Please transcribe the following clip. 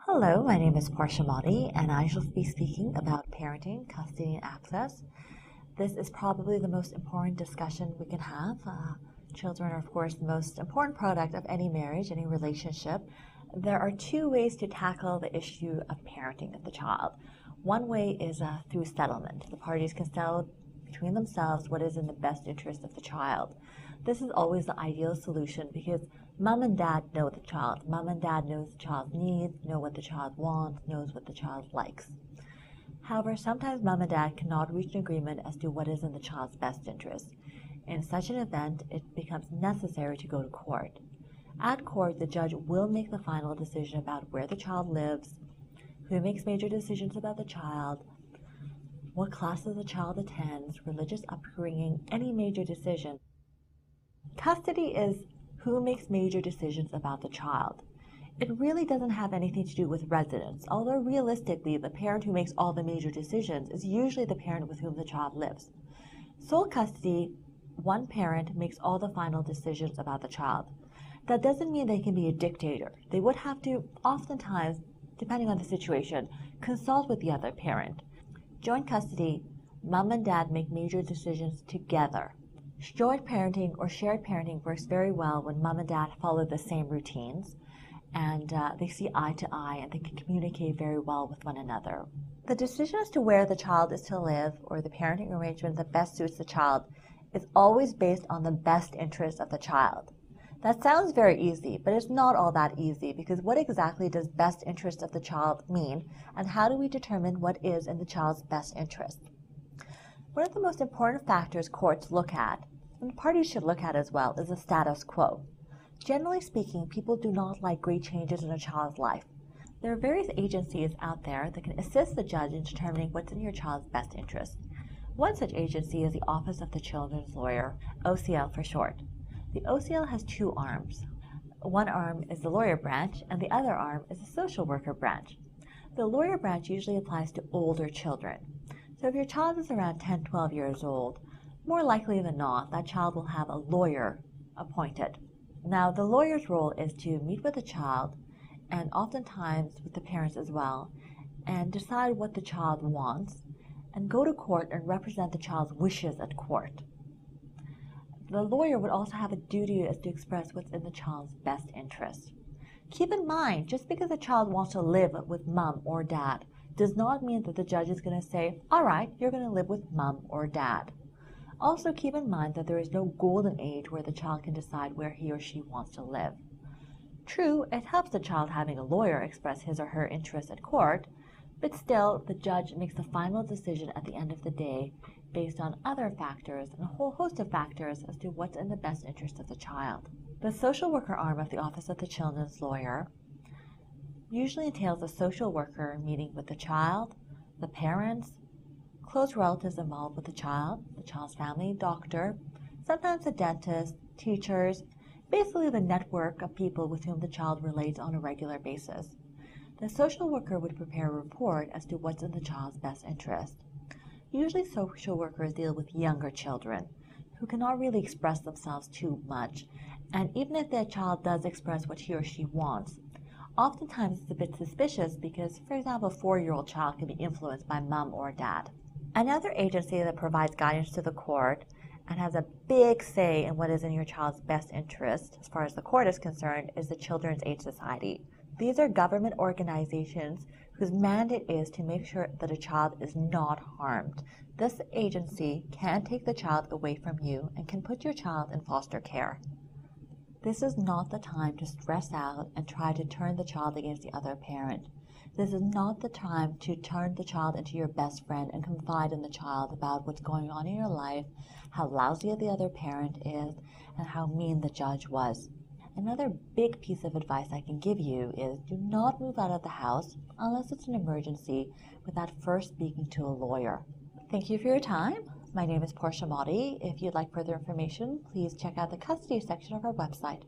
Hello, my name is Portia Motti, and I shall be speaking about parenting, custody, and access. This is probably the most important discussion we can have. Children are, of course, the most important product of any marriage, any relationship. There are two ways to tackle the issue of parenting of the child. One way is through settlement. The parties can settle between themselves what is in the best interest of the child. This is always the ideal solution because mom and dad know the child. Mom and dad knows the child's needs, know what the child wants, knows what the child likes. However, sometimes mom and dad cannot reach an agreement as to what is in the child's best interest. In such an event, it becomes necessary to go to court. At court, the judge will make the final decision about where the child lives, who makes major decisions about the child, what classes the child attends, religious upbringing, any major decision. Custody is who makes major decisions about the child. It really doesn't have anything to do with residence, although realistically, the parent who makes all the major decisions is usually the parent with whom the child lives. Sole custody, one parent makes all the final decisions about the child. That doesn't mean they can be a dictator. They would have to, oftentimes, depending on the situation, consult with the other parent. Joint custody, mom and dad make major decisions together. Joint parenting or shared parenting works very well when mom and dad follow the same routines and they see eye to eye and they can communicate very well with one another. The decision as to where the child is to live or the parenting arrangement that best suits the child is always based on the best interest of the child. That sounds very easy, but it's not all that easy because what exactly does best interest of the child mean and how do we determine what is in the child's best interest? One of the most important factors courts look at, and parties should look at as well, is the status quo. Generally speaking, people do not like great changes in a child's life. There are various agencies out there that can assist the judge in determining what's in your child's best interest. One such agency is the Office of the Children's Lawyer, OCL for short. The OCL has two arms. One arm is the lawyer branch, and the other arm is the social worker branch. The lawyer branch usually applies to older children. So if your child is around 10, 12 years old, more likely than not, that child will have a lawyer appointed. Now, the lawyer's role is to meet with the child, and oftentimes with the parents as well, and decide what the child wants, and go to court and represent the child's wishes at court. The lawyer would also have a duty as to express what's in the child's best interest. Keep in mind, just because a child wants to live with mom or dad does not mean that the judge is going to say, all right, you're going to live with mom or dad. Also keep in mind that there is no golden age where the child can decide where he or she wants to live. True, it helps the child having a lawyer express his or her interest at court, but still, the judge makes the final decision at the end of the day based on other factors and a whole host of factors as to what's in the best interest of the child. The social worker arm of the Office of the Children's Lawyer usually entails a social worker meeting with the child, the parents, close relatives involved with the child's family, doctor, sometimes a dentist, teachers, basically the network of people with whom the child relates on a regular basis. The social worker would prepare a report as to what's in the child's best interest. Usually social workers deal with younger children who cannot really express themselves too much, and even if their child does express what he or she wants, oftentimes it's a bit suspicious because, for example, a 4-year-old child can be influenced by mom or dad. Another agency that provides guidance to the court and has a big say in what is in your child's best interest, as far as the court is concerned, is the Children's Aid Society. These are government organizations whose mandate is to make sure that a child is not harmed. This agency can take the child away from you and can put your child in foster care. This is not the time to stress out and try to turn the child against the other parent. This is not the time to turn the child into your best friend and confide in the child about what's going on in your life, how lousy the other parent is, and how mean the judge was. Another big piece of advice I can give you is do not move out of the house unless it's an emergency without first speaking to a lawyer. Thank you for your time. My name is Portia Motti. If you'd like further information, please check out the custody section of our website.